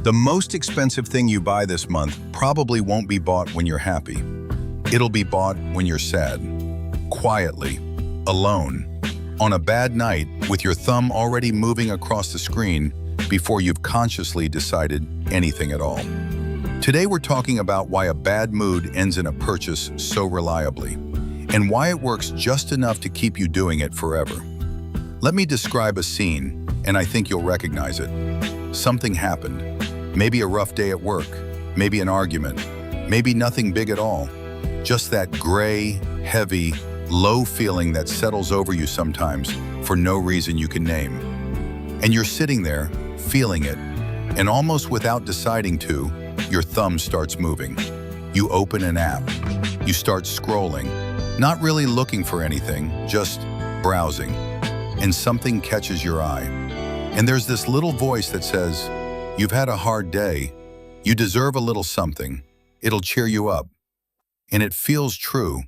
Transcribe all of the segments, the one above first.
The most expensive thing you buy this month probably won't be bought when you're happy. It'll be bought when you're sad, quietly, alone, on a bad night with your thumb already moving across the screen before you've consciously decided anything at all. Today we're talking about why a bad mood ends in a purchase so reliably, and why it works just enough to keep you doing it forever. Let me describe a scene, and I think you'll recognize it. Something happened. Maybe a rough day at work, maybe an argument, maybe nothing big at all. Just that gray, heavy, low feeling that settles over you sometimes for no reason you can name. And you're sitting there, feeling it, and almost without deciding to, your thumb starts moving. You open an app. You start scrolling, not really looking for anything, just browsing. And something catches your eye. And there's this little voice that says, "You've had a hard day. You deserve a little something. It'll cheer you up." And it feels true,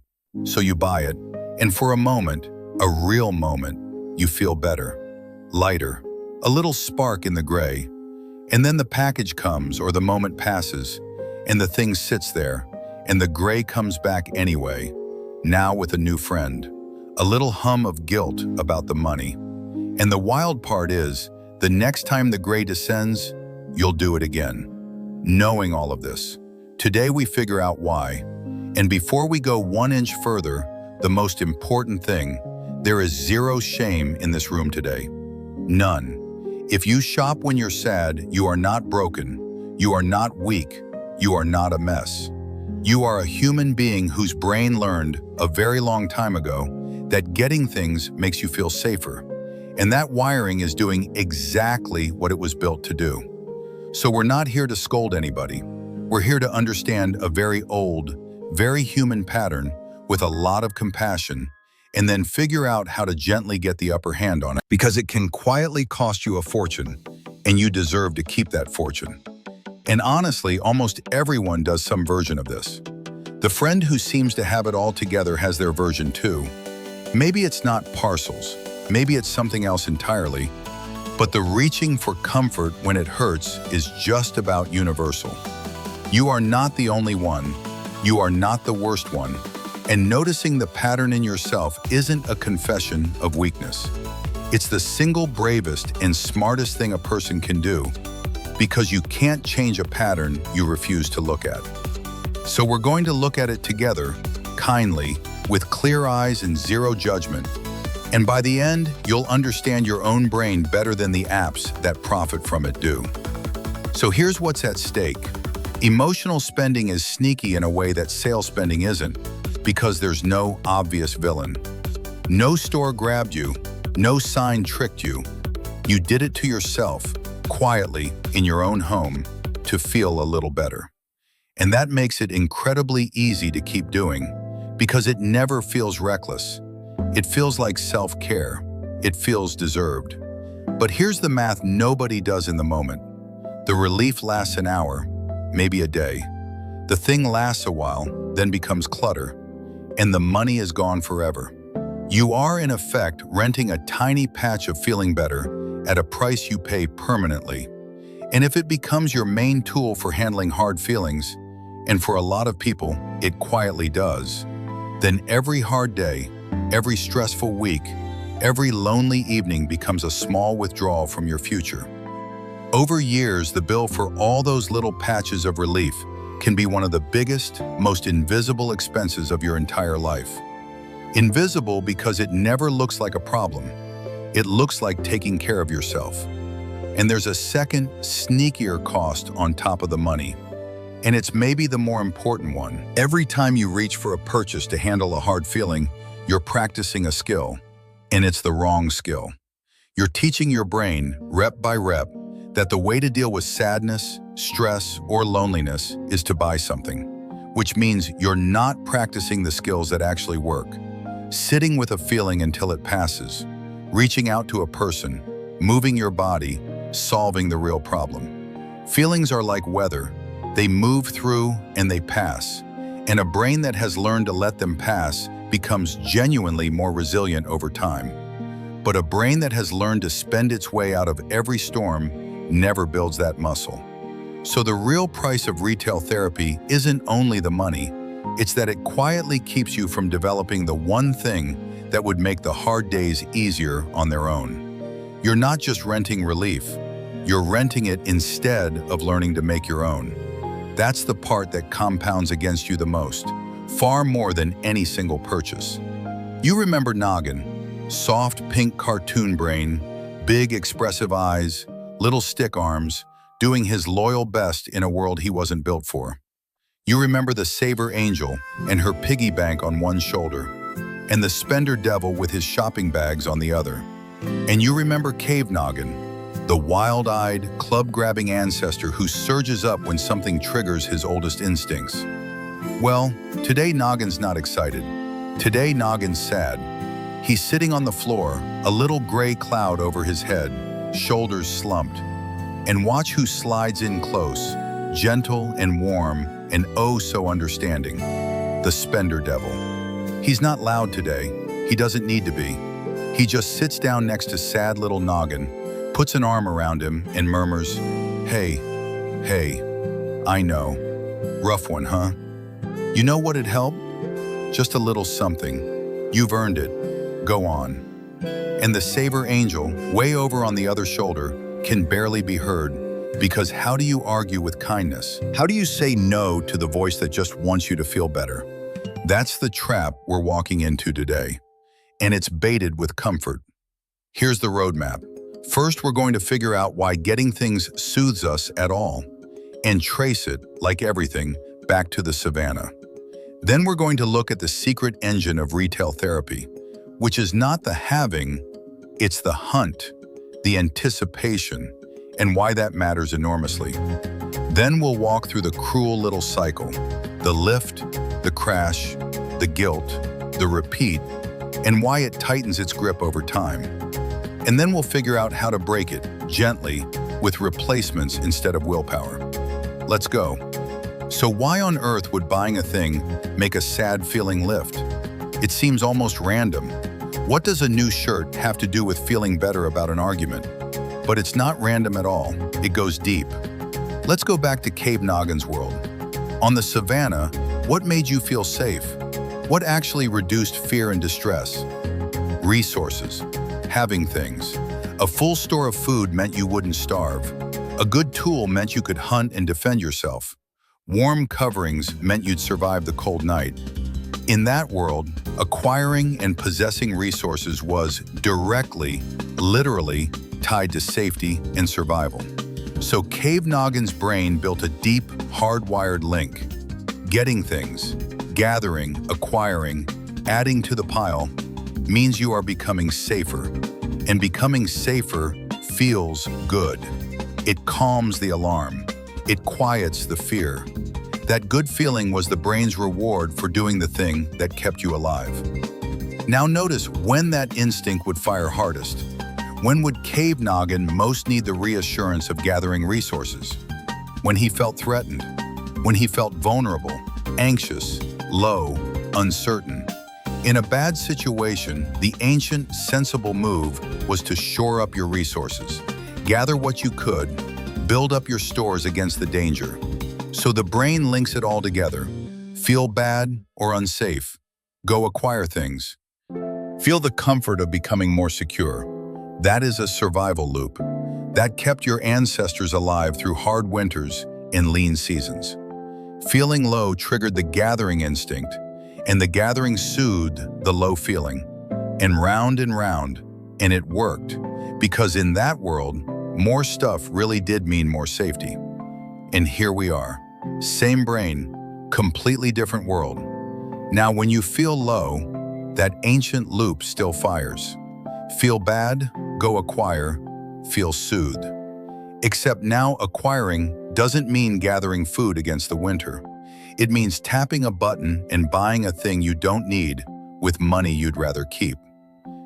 so you buy it. And for a moment, a real moment, you feel better, lighter, a little spark in the gray. And then the package comes or the moment passes, and the thing sits there, and the gray comes back anyway, now with a new friend, a little hum of guilt about the money. And the wild part is, the next time the gray descends, you'll do it again. Knowing all of this, today we figure out why. And before we go 1 inch further, the most important thing, there is zero shame in this room today. None. If you shop when you're sad, you are not broken. You are not weak. You are not a mess. You are a human being whose brain learned a very long time ago that getting things makes you feel safer. And that wiring is doing exactly what it was built to do. So we're not here to scold anybody. We're here to understand a very old, very human pattern with a lot of compassion, and then figure out how to gently get the upper hand on it, because it can quietly cost you a fortune, and you deserve to keep that fortune. And honestly, almost everyone does some version of this. The friend who seems to have it all together has their version too. Maybe it's not parcels, maybe it's something else entirely, but the reaching for comfort when it hurts is just about universal. You are not the only one. You are not the worst one. And noticing the pattern in yourself isn't a confession of weakness. It's the single bravest and smartest thing a person can do, because you can't change a pattern you refuse to look at. So we're going to look at it together, kindly, with clear eyes and zero judgment. And by the end, you'll understand your own brain better than the apps that profit from it do. So here's what's at stake. Emotional spending is sneaky in a way that sales spending isn't, because there's no obvious villain. No store grabbed you, no sign tricked you. You did it to yourself, quietly, in your own home, to feel a little better. And that makes it incredibly easy to keep doing, because it never feels reckless. It feels like self-care. It feels deserved. But here's the math nobody does in the moment. The relief lasts an hour, maybe a day. The thing lasts a while, then becomes clutter, and the money is gone forever. You are, in effect, renting a tiny patch of feeling better at a price you pay permanently. And if it becomes your main tool for handling hard feelings, and for a lot of people, it quietly does, then every hard day, every stressful week, every lonely evening becomes a small withdrawal from your future. Over years, the bill for all those little patches of relief can be one of the biggest, most invisible expenses of your entire life. Invisible because it never looks like a problem. It looks like taking care of yourself. And there's a second, sneakier cost on top of the money. And it's maybe the more important one. Every time you reach for a purchase to handle a hard feeling, you're practicing a skill, and it's the wrong skill. You're teaching your brain, rep by rep, that the way to deal with sadness, stress, or loneliness is to buy something, which means you're not practicing the skills that actually work. Sitting with a feeling until it passes, reaching out to a person, moving your body, solving the real problem. Feelings are like weather. They move through and they pass. And a brain that has learned to let them pass becomes genuinely more resilient over time. But a brain that has learned to spend its way out of every storm never builds that muscle. So the real price of retail therapy isn't only the money, it's that it quietly keeps you from developing the one thing that would make the hard days easier on their own. You're not just renting relief, you're renting it instead of learning to make your own. That's the part that compounds against you the most, far more than any single purchase. You remember Noggin, soft pink cartoon brain, big expressive eyes, little stick arms, doing his loyal best in a world he wasn't built for. You remember the Saver Angel and her piggy bank on one shoulder, and the Spender Devil with his shopping bags on the other. And you remember Cave Noggin, the wild-eyed, club-grabbing ancestor who surges up when something triggers his oldest instincts. Well, today Noggin's not excited. Today Noggin's sad. He's sitting on the floor, a little gray cloud over his head, shoulders slumped. And watch who slides in close, gentle and warm and oh so understanding. The Spender Devil. He's not loud today. He doesn't need to be. He just sits down next to sad little Noggin, puts an arm around him and murmurs, "Hey, I know. Rough one, huh? You know what'd help? Just a little something. You've earned it. Go on." And the Saver Angel, way over on the other shoulder, can barely be heard, because how do you argue with kindness? How do you say no to the voice that just wants you to feel better? That's the trap we're walking into today, and it's baited with comfort. Here's the roadmap. First, we're going to figure out why getting things soothes us at all, and trace it, like everything, back to the savanna. Then we're going to look at the secret engine of retail therapy, which is not the having, it's the hunt, the anticipation, and why that matters enormously. Then we'll walk through the cruel little cycle, the lift, the crash, the guilt, the repeat, and why it tightens its grip over time. And then we'll figure out how to break it, gently, with replacements instead of willpower. Let's go. So why on earth would buying a thing make a sad feeling lift? It seems almost random. What does a new shirt have to do with feeling better about an argument? But it's not random at all. It goes deep. Let's go back to Cave Noggin's world. On the savanna, what made you feel safe? What actually reduced fear and distress? Resources. Having things. A full store of food meant you wouldn't starve. A good tool meant you could hunt and defend yourself. Warm coverings meant you'd survive the cold night. In that world, acquiring and possessing resources was directly, literally, tied to safety and survival. So Cave Noggin's brain built a deep, hardwired link. Getting things, gathering, acquiring, adding to the pile, means you are becoming safer. And becoming safer feels good. It calms the alarm. It quiets the fear. That good feeling was the brain's reward for doing the thing that kept you alive. Now notice when that instinct would fire hardest. When would Cave Noggin most need the reassurance of gathering resources? When he felt threatened. When he felt vulnerable, anxious, low, uncertain. In a bad situation, the ancient, sensible move was to shore up your resources. Gather what you could, build up your stores against the danger. So the brain links it all together. Feel bad or unsafe. Go acquire things. Feel the comfort of becoming more secure. That is a survival loop. That kept your ancestors alive through hard winters and lean seasons. Feeling low triggered the gathering instinct, and the gathering soothed the low feeling. And round, and it worked. Because in that world, more stuff really did mean more safety. And here we are. Same brain, completely different world. Now when you feel low, that ancient loop still fires. Feel bad, go acquire, feel soothed. Except now acquiring doesn't mean gathering food against the winter. It means tapping a button and buying a thing you don't need with money you'd rather keep.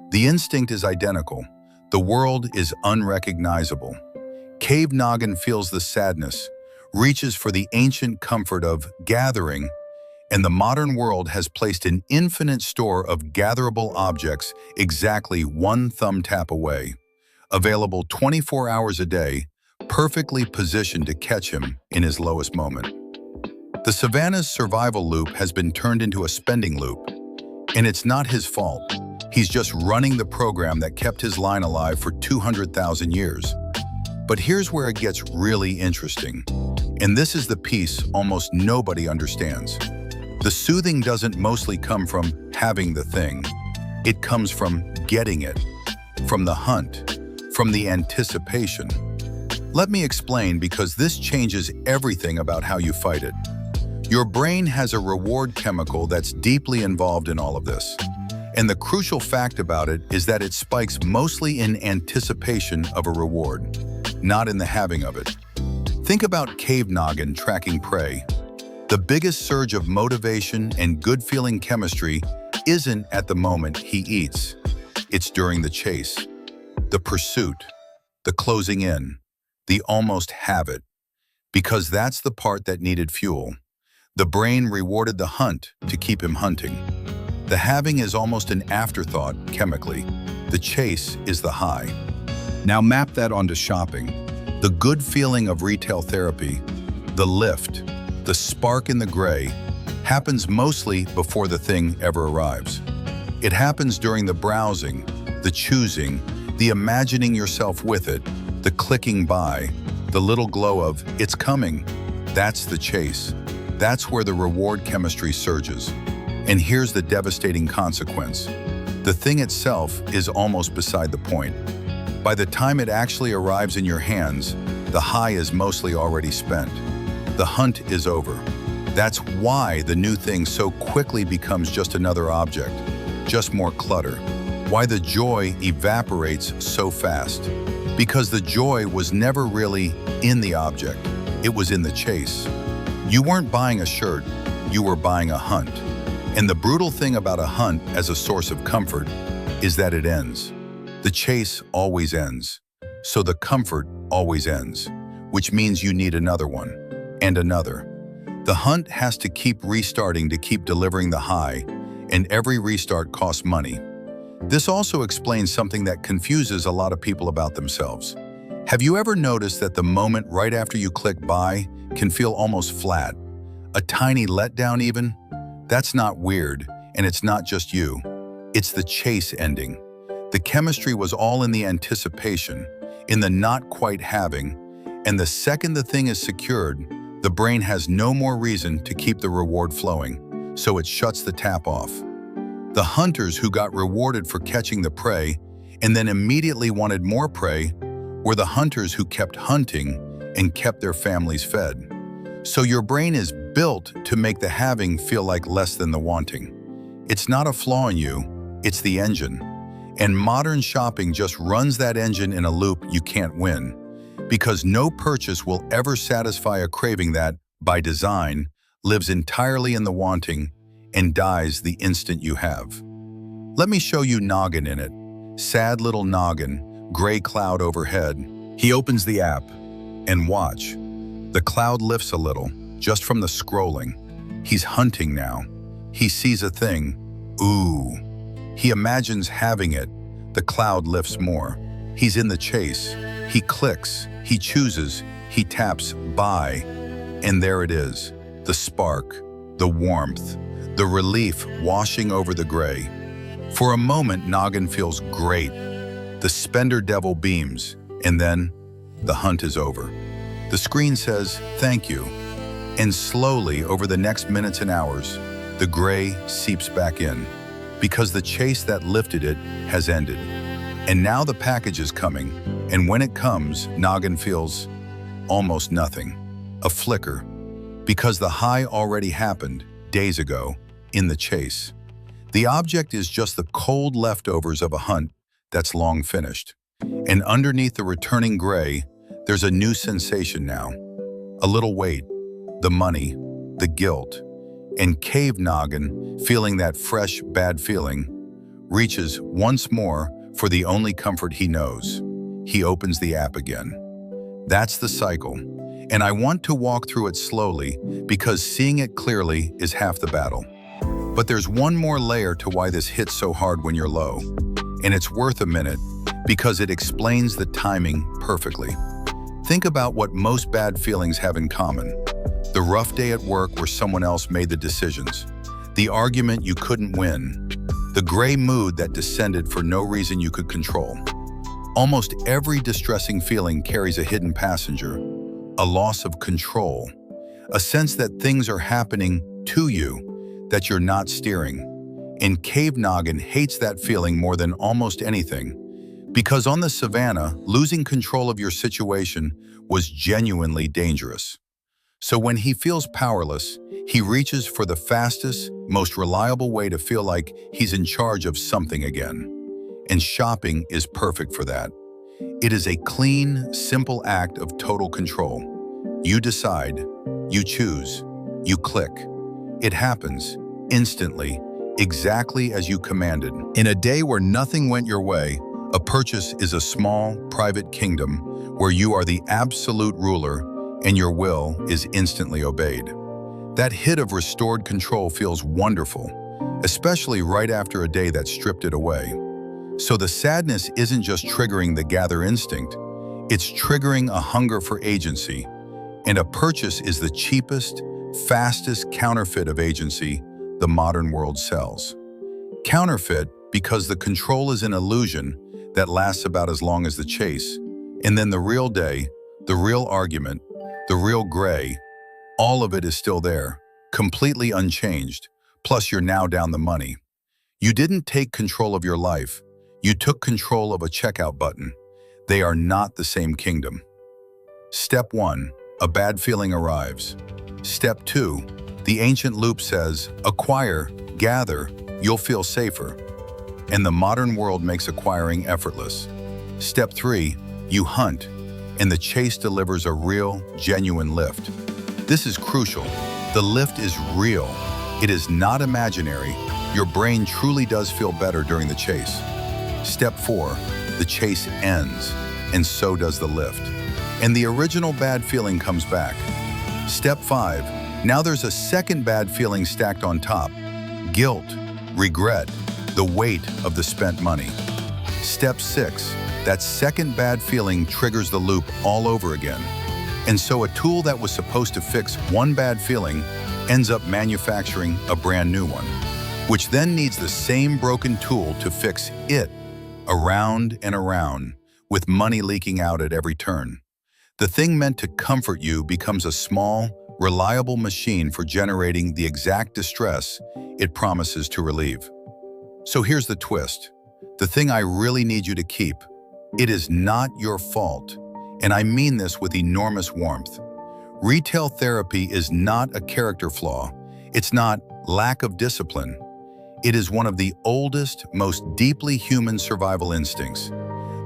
The instinct is identical. The world is unrecognizable. Cave Noggin feels the sadness, reaches for the ancient comfort of gathering, and the modern world has placed an infinite store of gatherable objects exactly one thumb tap away, available 24 hours a day, perfectly positioned to catch him in his lowest moment. The savanna's survival loop has been turned into a spending loop, and it's not his fault. He's just running the program that kept his line alive for 200,000 years. But here's where it gets really interesting, and this is the piece almost nobody understands. The soothing doesn't mostly come from having the thing. It comes from getting it, from the hunt, from the anticipation. Let me explain, because this changes everything about how you fight it. Your brain has a reward chemical that's deeply involved in all of this. And the crucial fact about it is that it spikes mostly in anticipation of a reward, not in the having of it. Think about Cave Noggin tracking prey. The biggest surge of motivation and good-feeling chemistry isn't at the moment he eats. It's during the chase, the pursuit, the closing in, the almost have it. Because that's the part that needed fuel. The brain rewarded the hunt to keep him hunting. The having is almost an afterthought chemically. The chase is the high. Now map that onto shopping. The good feeling of retail therapy, the lift, the spark in the gray, happens mostly before the thing ever arrives. It happens during the browsing, the choosing, the imagining yourself with it, the clicking by, the little glow of, it's coming. That's the chase. That's where the reward chemistry surges. And here's the devastating consequence. The thing itself is almost beside the point. By the time it actually arrives in your hands, the high is mostly already spent. The hunt is over. That's why the new thing so quickly becomes just another object, just more clutter. Why the joy evaporates so fast. Because the joy was never really in the object. It was in the chase. You weren't buying a shirt, you were buying a hunt. And the brutal thing about a hunt as a source of comfort is that it ends. The chase always ends. So the comfort always ends, which means you need another one, and another. The hunt has to keep restarting to keep delivering the high, and every restart costs money. This also explains something that confuses a lot of people about themselves. Have you ever noticed that the moment right after you click buy can feel almost flat? A tiny letdown even? That's not weird, and it's not just you. It's the chase ending. The chemistry was all in the anticipation, in the not quite having, and the second the thing is secured, the brain has no more reason to keep the reward flowing, so it shuts the tap off. The hunters who got rewarded for catching the prey and then immediately wanted more prey were the hunters who kept hunting and kept their families fed. So your brain is built to make the having feel like less than the wanting. It's not a flaw in you, it's the engine. And modern shopping just runs that engine in a loop you can't win, because no purchase will ever satisfy a craving that, by design, lives entirely in the wanting and dies the instant you have. Let me show you Noggin in it. Sad little Noggin, gray cloud overhead. He opens the app, and watch. The cloud lifts a little, just from the scrolling. He's hunting now. He sees a thing. Ooh. He imagines having it. The cloud lifts more. He's in the chase. He clicks, he chooses, he taps buy, and there it is. The spark, the warmth, the relief washing over the gray. For a moment, Noggin feels great. The spender devil beams, and then the hunt is over. The screen says, thank you. And slowly, over the next minutes and hours, the gray seeps back in, because the chase that lifted it has ended. And now the package is coming, and when it comes, Noggin feels almost nothing, a flicker, because the high already happened days ago in the chase. The object is just the cold leftovers of a hunt that's long finished. And underneath the returning gray, there's a new sensation now. A little weight, the money, the guilt, and Cave Noggin, feeling that fresh, bad feeling, reaches once more for the only comfort he knows. He opens the app again. That's the cycle, and I want to walk through it slowly because seeing it clearly is half the battle. But there's one more layer to why this hits so hard when you're low, and it's worth a minute because it explains the timing perfectly. Think about what most bad feelings have in common. The rough day at work where someone else made the decisions. The argument you couldn't win. The gray mood that descended for no reason you could control. Almost every distressing feeling carries a hidden passenger, a loss of control, a sense that things are happening to you that you're not steering. And Cave Noggin hates that feeling more than almost anything, because on the savanna, losing control of your situation was genuinely dangerous. So when he feels powerless, he reaches for the fastest, most reliable way to feel like he's in charge of something again. And shopping is perfect for that. It is a clean, simple act of total control. You decide, you choose, you click. It happens, instantly, exactly as you commanded. In a day where nothing went your way, a purchase is a small, private kingdom where you are the absolute ruler and your will is instantly obeyed. That hit of restored control feels wonderful, especially right after a day that stripped it away. So the sadness isn't just triggering the gather instinct, it's triggering a hunger for agency. And a purchase is the cheapest, fastest counterfeit of agency the modern world sells. Counterfeit because the control is an illusion that lasts about as long as the chase. And then the real day, the real argument, the real gray, all of it is still there, completely unchanged, plus you're now down the money. You didn't take control of your life, you took control of a checkout button. They are not the same kingdom. Step 1, a bad feeling arrives. Step 2, the ancient loop says, acquire, gather, you'll feel safer. And the modern world makes acquiring effortless. Step 3, you hunt, and the chase delivers a real, genuine lift. This is crucial. The lift is real. It is not imaginary. Your brain truly does feel better during the chase. Step 4, the chase ends, and so does the lift. And the original bad feeling comes back. Step 5, now there's a second bad feeling stacked on top. Guilt, regret, the weight of the spent money. Step 6, that second bad feeling triggers the loop all over again. And so a tool that was supposed to fix one bad feeling ends up manufacturing a brand new one, which then needs the same broken tool to fix it, around and around, with money leaking out at every turn. The thing meant to comfort you becomes a small, reliable machine for generating the exact distress it promises to relieve. So here's the twist. The thing I really need you to keep. It is not your fault, and I mean this with enormous warmth. Retail therapy is not a character flaw. It's not lack of discipline. It is one of the oldest, most deeply human survival instincts.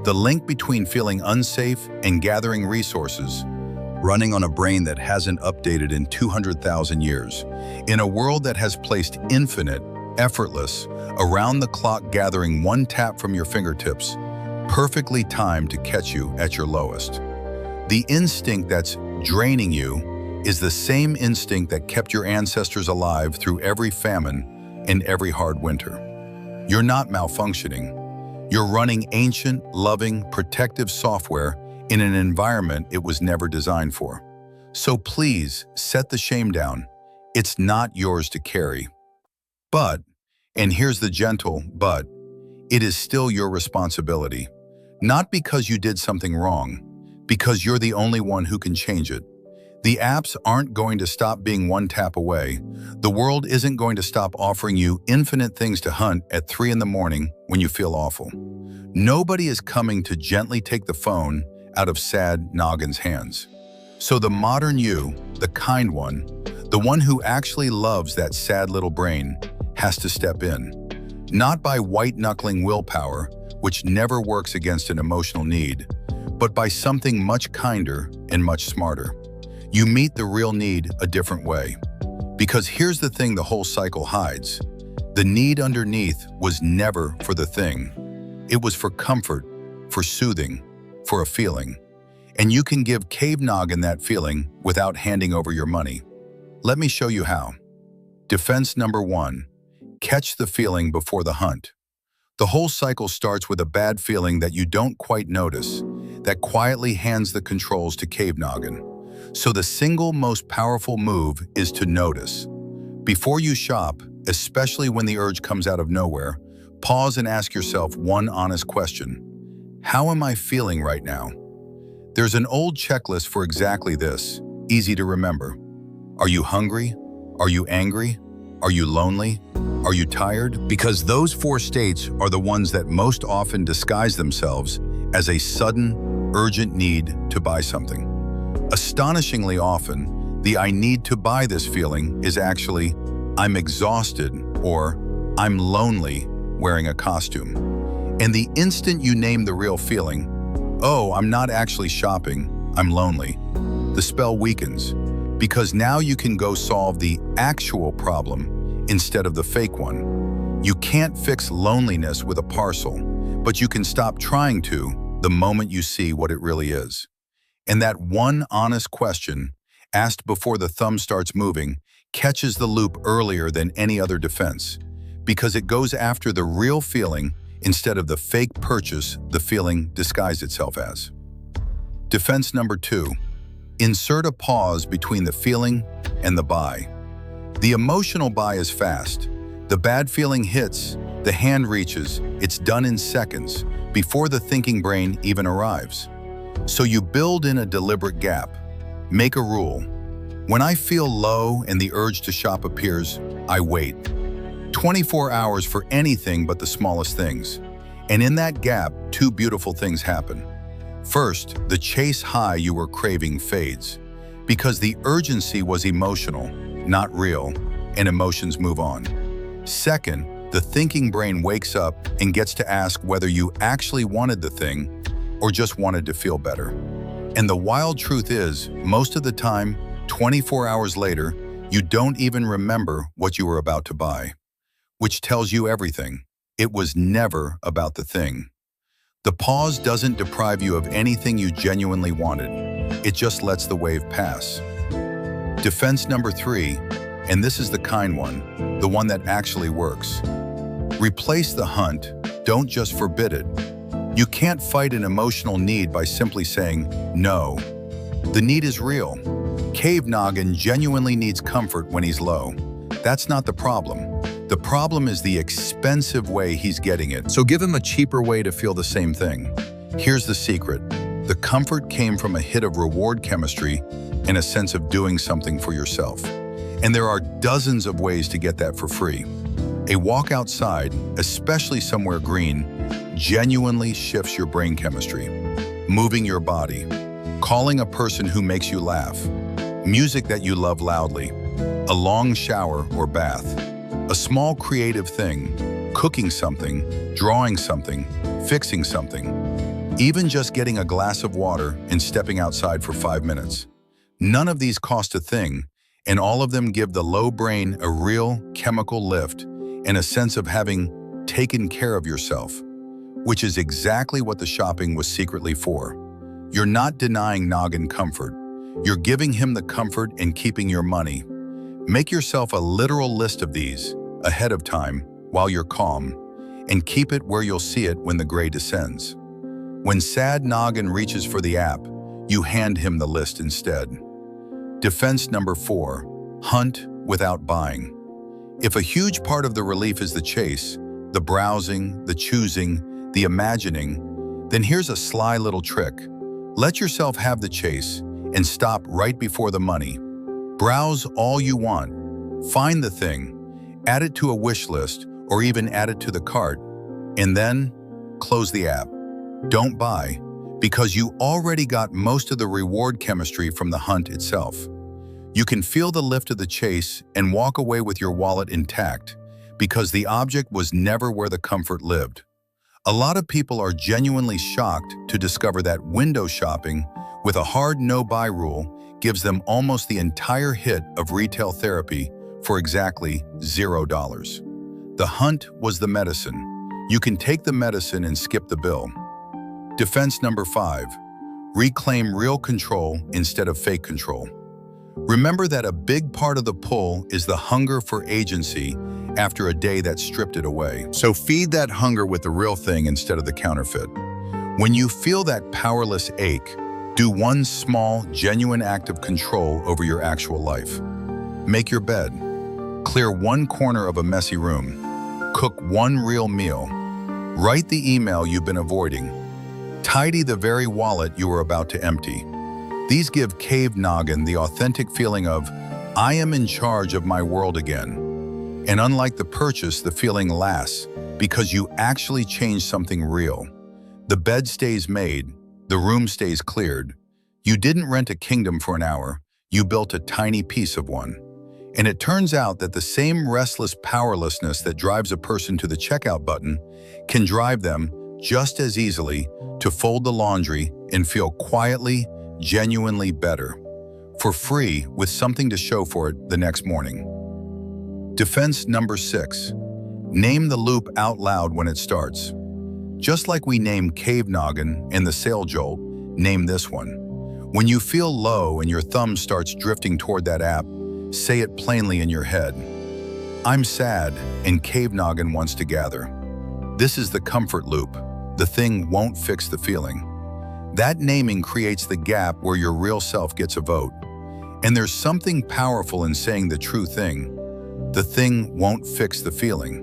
The link between feeling unsafe and gathering resources, running on a brain that hasn't updated in 200,000 years, in a world that has placed infinite, effortless, around-the-clock gathering one tap from your fingertips, perfectly timed to catch you at your lowest. The instinct that's draining you is the same instinct that kept your ancestors alive through every famine and every hard winter. You're not malfunctioning. You're running ancient, loving, protective software in an environment it was never designed for. So please, set the shame down. It's not yours to carry. But, and here's the gentle but, it is still your responsibility. Not because you did something wrong, because you're the only one who can change it. The apps aren't going to stop being one tap away. The world isn't going to stop offering you infinite things to hunt at 3 in the morning when you feel awful. Nobody is coming to gently take the phone out of sad Noggin's hands. So the modern you, the kind one, the one who actually loves that sad little brain, has to step in. Not by white-knuckling willpower, which never works against an emotional need, but by something much kinder and much smarter. You meet the real need a different way. Because here's the thing the whole cycle hides. The need underneath was never for the thing. It was for comfort, for soothing, for a feeling. And you can give Cave Noggin that feeling without handing over your money. Let me show you how. Defense number 1. Catch the feeling before the hunt. The whole cycle starts with a bad feeling that you don't quite notice, that quietly hands the controls to Cave Noggin. So the single most powerful move is to notice. Before you shop, especially when the urge comes out of nowhere, pause and ask yourself one honest question. How am I feeling right now? There's an old checklist for exactly this, easy to remember. Are you hungry? Are you angry? Are you lonely? Are you tired? Because those 4 states are the ones that most often disguise themselves as a sudden, urgent need to buy something. Astonishingly often, the I need to buy this feeling is actually I'm exhausted or I'm lonely wearing a costume. And the instant you name the real feeling, oh, I'm not actually shopping, I'm lonely, the spell weakens, because now you can go solve the actual problem instead of the fake one. You can't fix loneliness with a parcel, but you can stop trying to the moment you see what it really is. And that one honest question, asked before the thumb starts moving, catches the loop earlier than any other defense, because it goes after the real feeling instead of the fake purchase the feeling disguised itself as. Defense number 2, insert a pause between the feeling and the buy. The emotional buy is fast. The bad feeling hits, the hand reaches, it's done in seconds, before the thinking brain even arrives. So you build in a deliberate gap. Make a rule. When I feel low and the urge to shop appears, I wait. 24 hours for anything but the smallest things. And in that gap, 2 beautiful things happen. First, the chase high you were craving fades, because the urgency was emotional, not real, and emotions move on. Second, the thinking brain wakes up and gets to ask whether you actually wanted the thing or just wanted to feel better. And the wild truth is, most of the time, 24 hours later, you don't even remember what you were about to buy, which tells you everything. It was never about the thing. The pause doesn't deprive you of anything you genuinely wanted. It just lets the wave pass. Defense number 3, and this is the kind one, the one that actually works. Replace the hunt, don't just forbid it. You can't fight an emotional need by simply saying no. The need is real. Cave Noggin genuinely needs comfort when he's low. That's not the problem. The problem is the expensive way he's getting it, so give him a cheaper way to feel the same thing. Here's the secret. The comfort came from a hit of reward chemistry and a sense of doing something for yourself. And there are dozens of ways to get that for free. A walk outside, especially somewhere green, genuinely shifts your brain chemistry. Moving your body, calling a person who makes you laugh, music that you love loudly, a long shower or bath, a small creative thing, cooking something, drawing something, fixing something, even just getting a glass of water and stepping outside for 5 minutes. None of these cost a thing, and all of them give the low brain a real chemical lift and a sense of having taken care of yourself, which is exactly what the shopping was secretly for. You're not denying Noggin comfort. You're giving him the comfort and keeping your money. Make yourself a literal list of these ahead of time while you're calm, and keep it where you'll see it when the gray descends. When sad Noggin reaches for the app, you hand him the list instead. Defense number 4, hunt without buying. If a huge part of the relief is the chase, the browsing, the choosing, the imagining, then here's a sly little trick. Let yourself have the chase and stop right before the money. Browse all you want. Find the thing, add it to a wish list, or even add it to the cart, and then close the app. Don't buy, because you already got most of the reward chemistry from the hunt itself. You can feel the lift of the chase and walk away with your wallet intact, because the object was never where the comfort lived. A lot of people are genuinely shocked to discover that window shopping with a hard no-buy rule gives them almost the entire hit of retail therapy for exactly $0. The hunt was the medicine. You can take the medicine and skip the bill. Defense number 5, reclaim real control instead of fake control. Remember that a big part of the pull is the hunger for agency after a day that stripped it away. So feed that hunger with the real thing instead of the counterfeit. When you feel that powerless ache, do one small, genuine act of control over your actual life. Make your bed. Clear one corner of a messy room. Cook one real meal. Write the email you've been avoiding. Tidy the very wallet you were about to empty. These give Cave Noggin the authentic feeling of, I am in charge of my world again. And unlike the purchase, the feeling lasts because you actually changed something real. The bed stays made, the room stays cleared. You didn't rent a kingdom for an hour, you built a tiny piece of one. And it turns out that the same restless powerlessness that drives a person to the checkout button can drive them just as easily to fold the laundry and feel quietly, genuinely better, for free with something to show for it the next morning. Defense number 6. Name the loop out loud when it starts. Just like we name Cave Noggin and the Sale Jolt, name this one. When you feel low and your thumb starts drifting toward that app, say it plainly in your head. I'm sad and Cave Noggin wants to gather. This is the comfort loop. The thing won't fix the feeling. That naming creates the gap where your real self gets a vote. And there's something powerful in saying the true thing. The thing won't fix the feeling.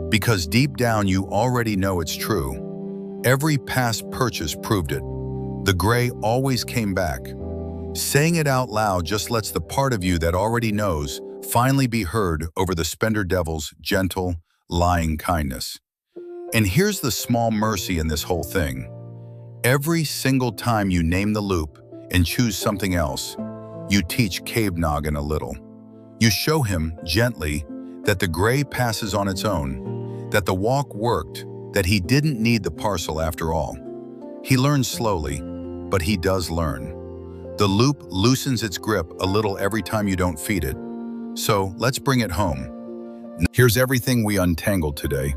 Because deep down you already know it's true. Every past purchase proved it. The gray always came back. Saying it out loud just lets the part of you that already knows finally be heard over the spender devil's gentle, lying kindness. And here's the small mercy in this whole thing. Every single time you name the loop and choose something else, you teach Cave Noggin a little. You show him, gently, that the gray passes on its own, that the walk worked, that he didn't need the parcel after all. He learns slowly, but he does learn. The loop loosens its grip a little every time you don't feed it. So let's bring it home. Here's everything we untangled today,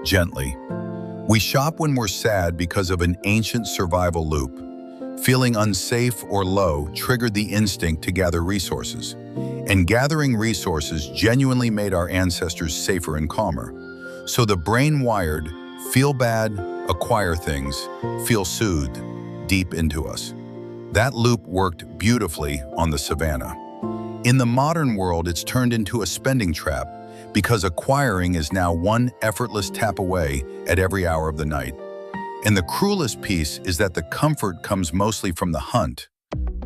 gently. We shop when we're sad because of an ancient survival loop. Feeling unsafe or low triggered the instinct to gather resources. And gathering resources genuinely made our ancestors safer and calmer. So the brain wired, feel bad, acquire things, feel soothed, deep into us. That loop worked beautifully on the savanna. In the modern world, it's turned into a spending trap because acquiring is now one effortless tap away at every hour of the night. And the cruelest piece is that the comfort comes mostly from the hunt,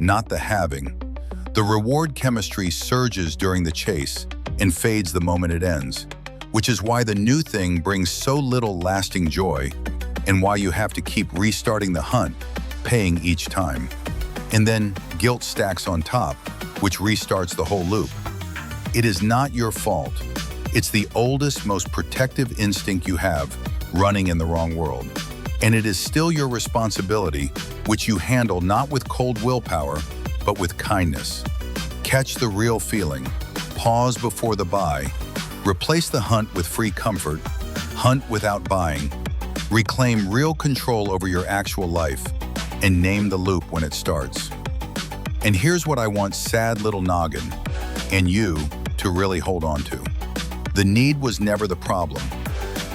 not the having. The reward chemistry surges during the chase and fades the moment it ends, which is why the new thing brings so little lasting joy and why you have to keep restarting the hunt, paying each time. And then guilt stacks on top, which restarts the whole loop. It is not your fault. It's the oldest, most protective instinct you have, running in the wrong world. And it is still your responsibility, which you handle not with cold willpower, but with kindness. Catch the real feeling, pause before the buy, replace the hunt with free comfort, hunt without buying, reclaim real control over your actual life, and name the loop when it starts. And here's what I want sad little noggin, and you, to really hold on to. The need was never the problem.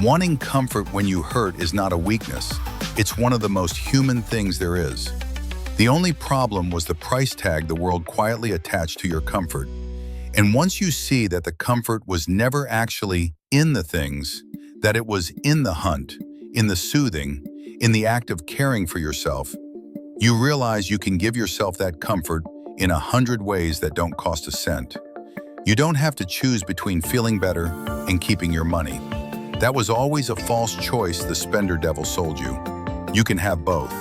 Wanting comfort when you hurt is not a weakness. It's one of the most human things there is. The only problem was the price tag the world quietly attached to your comfort. And once you see that the comfort was never actually in the things, that it was in the hunt, in the soothing, in the act of caring for yourself, you realize you can give yourself that comfort in 100 ways that don't cost a cent. You don't have to choose between feeling better and keeping your money. That was always a false choice the spender devil sold you. You can have both.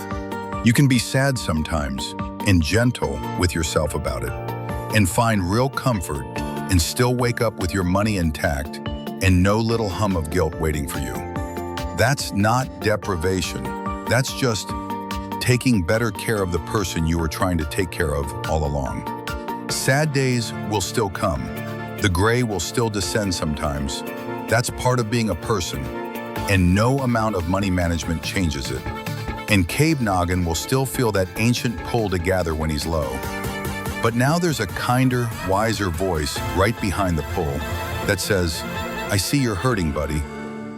You can be sad sometimes and gentle with yourself about it, and find real comfort and still wake up with your money intact and no little hum of guilt waiting for you. That's not deprivation. That's just taking better care of the person you were trying to take care of all along. Sad days will still come. The gray will still descend sometimes. That's part of being a person, and no amount of money management changes it. And Cave Noggin will still feel that ancient pull to gather when he's low. But now there's a kinder, wiser voice right behind the pull that says, I see you're hurting, buddy.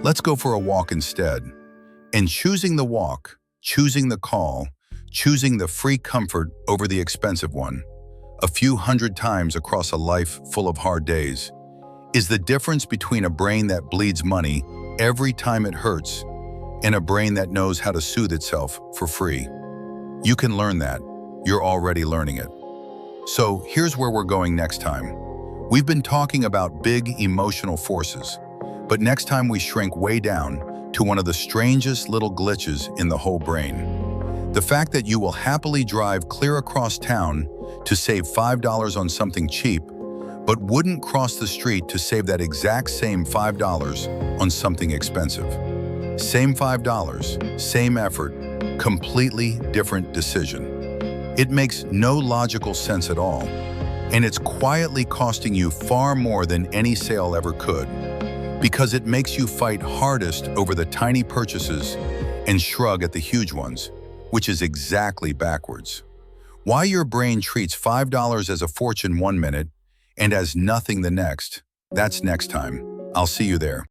Let's go for a walk instead. And choosing the walk, choosing the call, choosing the free comfort over the expensive one, a few hundred times across a life full of hard days, is the difference between a brain that bleeds money every time it hurts and a brain that knows how to soothe itself for free. You can learn that. You're already learning it. So here's where we're going next time. We've been talking about big emotional forces, but next time we shrink way down to one of the strangest little glitches in the whole brain. The fact that you will happily drive clear across town to save $5 on something cheap, but wouldn't cross the street to save that exact same $5 on something expensive. Same $5, same effort, completely different decision. It makes no logical sense at all, and it's quietly costing you far more than any sale ever could, because it makes you fight hardest over the tiny purchases and shrug at the huge ones, which is exactly backwards. Why your brain treats $5 as a fortune one minute and as nothing the next, that's next time. I'll see you there.